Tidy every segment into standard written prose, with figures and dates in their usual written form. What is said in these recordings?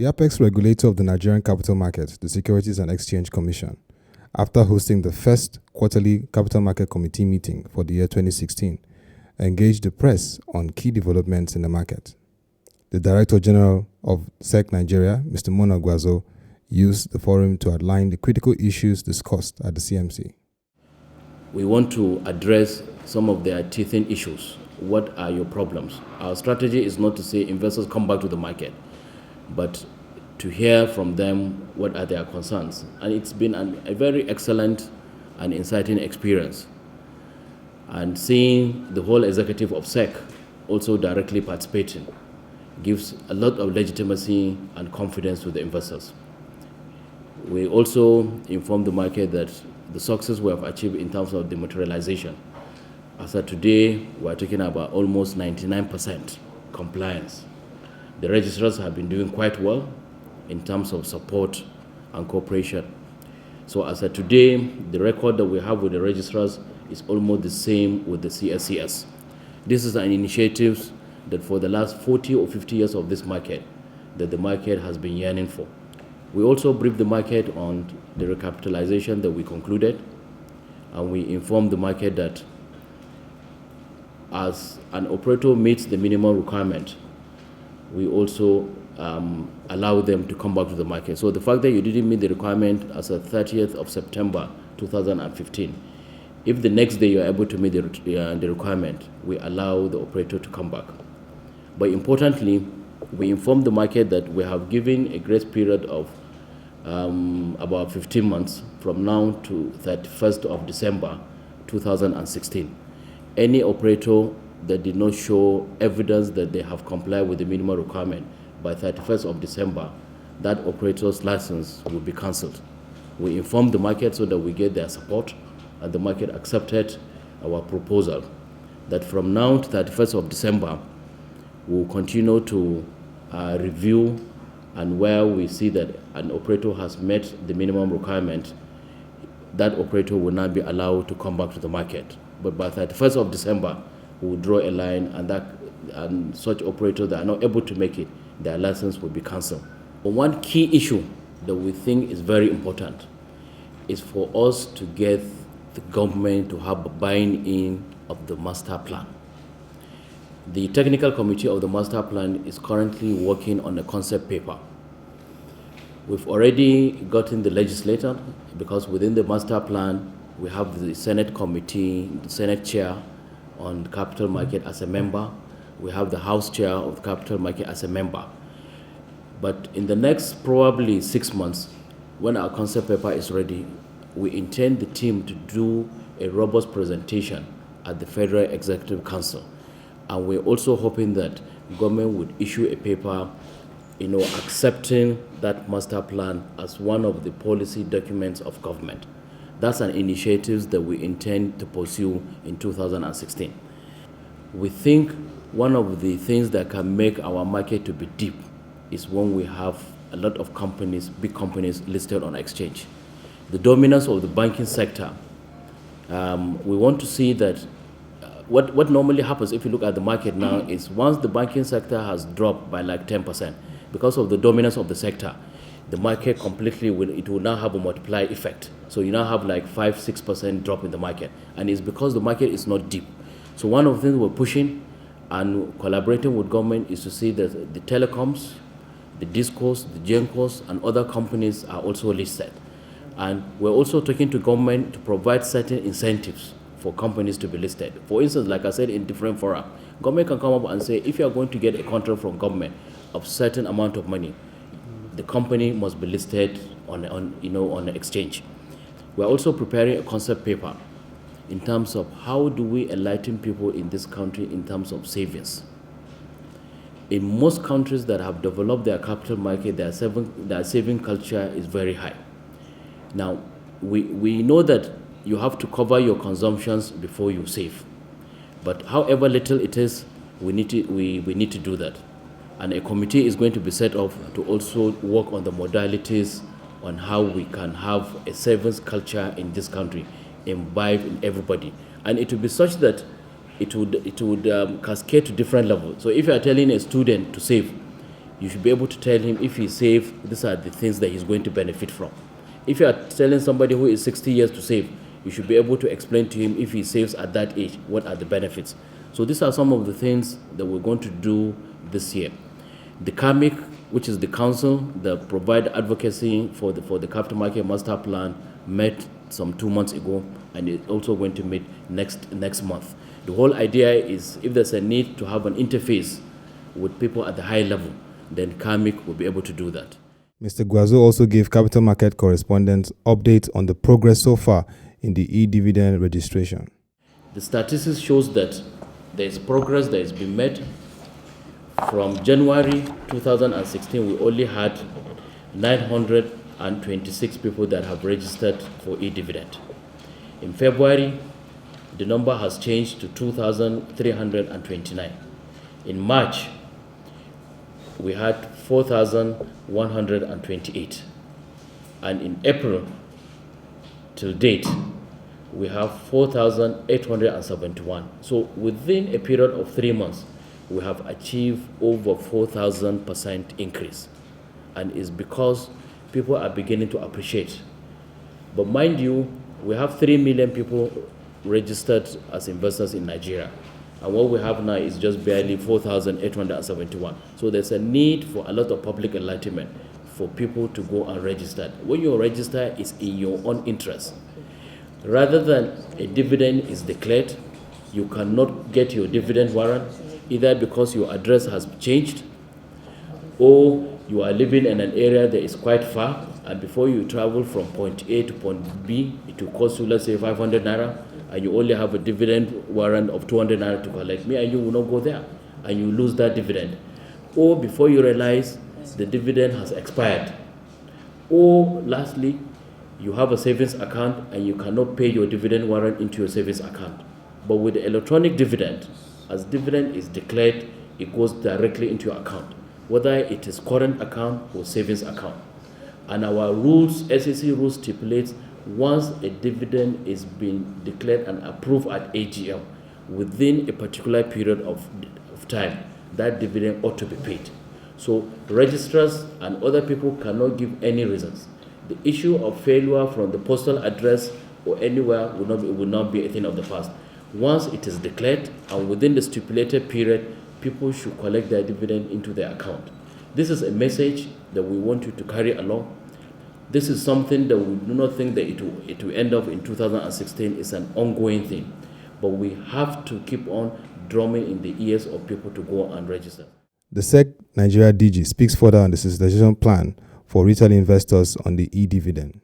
The apex regulator of the Nigerian capital market, the Securities and Exchange Commission, after hosting the first quarterly capital market committee meeting for the year 2016, engaged the press on key developments in the market. The Director General of SEC Nigeria, Mr. Mona Guazo, used the forum to outline the critical issues discussed at the CMC. We want to address some of their teething issues. What are your problems? Our strategy is not to say investors come back to the market, but to hear from them what are their concerns. And it's been a very excellent and inciting experience. And seeing the whole executive of SEC also directly participating gives a lot of legitimacy and confidence to the investors. We also inform the market that the success we have achieved in terms of dematerialization. As of today, we're talking about almost 99% compliance. The registrars have been doing quite well in terms of support and cooperation. So as of today, the record that we have with the registrars is almost the same with the CSCS. This is an initiative that for the last 40 or 50 years of this market, that the market has been yearning for. We also briefed the market on the recapitalization that we concluded, and we informed the market that as an operator meets the minimum requirement, we also allow them to come back to the market. So the fact that you didn't meet the requirement as of 30th of September 2015, if the next day you're able to meet the requirement, we allow the operator to come back. But importantly, we informed the market that we have given a grace period of about 15 months from now to 31st of December 2016. Any operator that did not show evidence that they have complied with the minimum requirement by 31st of December, that operator's license will be cancelled. We informed the market so that we get their support, and the market accepted our proposal that from now to 31st of December, we'll continue to review, and where we see that an operator has met the minimum requirement, that operator will not be allowed to come back to the market. But by 31st of December, we will draw a line, and such operators that are not able to make it, their license will be cancelled. But one key issue that we think is very important is for us to get the government to have buying in of the master plan. The technical committee of the master plan is currently working on a concept paper. We've already gotten the legislator, because within the master plan, we have the Senate committee, the Senate chair on the capital market as a member. We have the House chair of the capital market as a member. But in the next probably 6 months, when our concept paper is ready, we intend the team to do a robust presentation at the Federal Executive Council. And we're also hoping that government would issue a paper, accepting that master plan as one of the policy documents of government. That's an initiative that we intend to pursue in 2016. We think one of the things that can make our market to be deep is when we have a lot of companies, big companies listed on exchange. The dominance of the banking sector, we want to see that what normally happens if you look at the market now is once the banking sector has dropped by like 10%, because of the dominance of the sector, the market completely will now have a multiplier effect. So you now have like 5-6% drop in the market, and it's because the market is not deep. So one of the things we're pushing and collaborating with government is to see that the telecoms, the discos, the gencos, and other companies are also listed. And we're also talking to government to provide certain incentives for companies to be listed. For instance, like I said in different fora, government can come up and say, if you are going to get a contract from government of certain amount of money, the company must be listed on an exchange. We're also preparing a concept paper in terms of how do we enlighten people in this country in terms of savings. In most countries that have developed their capital market, their saving culture is very high. Now, we know that you have to cover your consumptions before you save. But however little it is, we need to do that. And a committee is going to be set up to also work on the modalities on how we can have a savings culture in this country, imbibe in everybody. And it will be such that it would cascade to different levels. So if you are telling a student to save, you should be able to tell him if he saves, these are the things that he's going to benefit from. If you are telling somebody who is 60 years to save, you should be able to explain to him if he saves at that age, what are the benefits. So these are some of the things that we're going to do this year. The CAMIC, which is the council that provide advocacy for the capital market master plan, met some 2 months ago, and it's also going to meet next month. The whole idea is if there's a need to have an interface with people at the high level, then CAMIC will be able to do that. Mr. Guazo also gave capital market correspondents updates on the progress so far in the e-dividend registration. The statistics shows that there is progress that has been made. From January 2016, we only had 926 people that have registered for e-dividend. In February, the number has changed to 2,329. In March, we had 4,128. And in April, till date, we have 4,871. So within a period of 3 months, we have achieved over 4,000% increase. And it's because people are beginning to appreciate. But mind you, we have 3 million people registered as investors in Nigeria. And what we have now is just barely 4,871. So there's a need for a lot of public enlightenment for people to go and register. When you register, it's in your own interest. Rather than a dividend is declared, you cannot get your dividend warrant, either because your address has changed or you are living in an area that is quite far, and before you travel from point A to point B, it will cost you, let's say, 500 naira, and you only have a dividend warrant of 200 naira to collect. Me and you will not go there, and you lose that dividend. Or before you realize the dividend has expired. Or lastly, you have a savings account and you cannot pay your dividend warrant into your savings account. But with the electronic dividend, as dividend is declared, it goes directly into your account, whether it is current account or savings account. And our rules, SEC rules stipulates once a dividend is being declared and approved at AGM, within a particular period of time, that dividend ought to be paid. So registrars and other people cannot give any reasons. The issue of failure from the postal address or anywhere will not be a thing of the past. Once it is declared and within the stipulated period, people should collect their dividend into their account. This is a message that we want you to carry along. This is something that we do not think that it will end up in 2016. It's an ongoing thing. But we have to keep on drumming in the ears of people to go and register. The SEC Nigeria DG speaks further on the sensitization plan for retail investors on the e-dividend.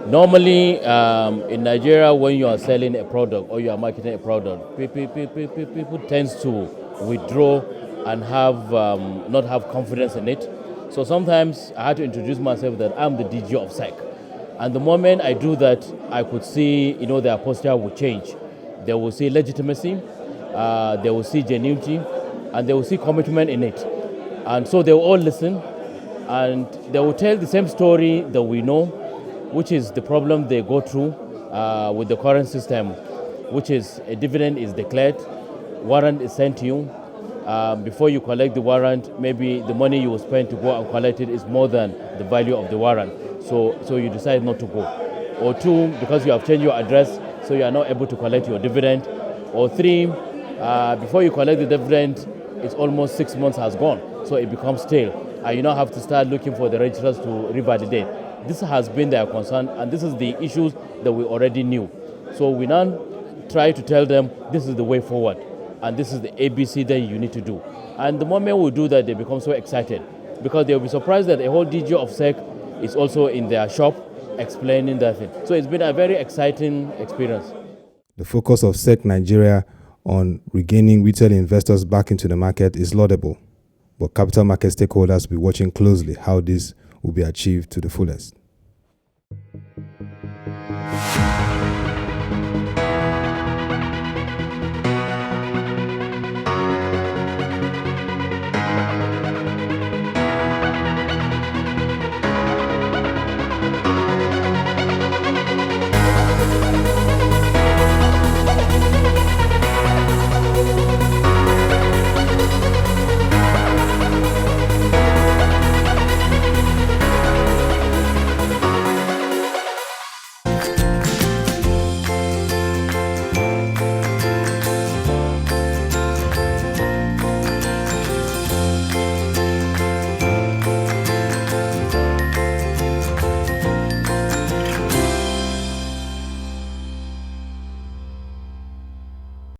Normally, in Nigeria, when you are selling a product or you are marketing a product, people tend to withdraw and not have confidence in it. So sometimes I had to introduce myself that I'm the DG of SEC. And the moment I do that, I could see, their posture will change. They will see legitimacy, they will see genuinity, and they will see commitment in it. And so they will all listen, and they will tell the same story that we know, which is the problem they go through with the current system, which is a dividend is declared, warrant is sent to you. Before you collect the warrant, maybe the money you will spend to go and collect it is more than the value of the warrant. So you decide not to go. Or 2, because you have changed your address, so you are not able to collect your dividend. Or 3, before you collect the dividend, it's almost 6 months has gone, so it becomes stale. And you now have to start looking for the registrars to revalidate. This has been their concern, and this is the issues that we already knew. So we now try to tell them this is the way forward, and this is the ABC that you need to do. And the moment we do that, they become so excited, because they'll be surprised that a whole DG of SEC is also in their shop explaining that thing. So it's been a very exciting experience. The focus of SEC Nigeria on regaining retail investors back into the market is laudable, but capital market stakeholders will be watching closely how this will be achieved to the fullest.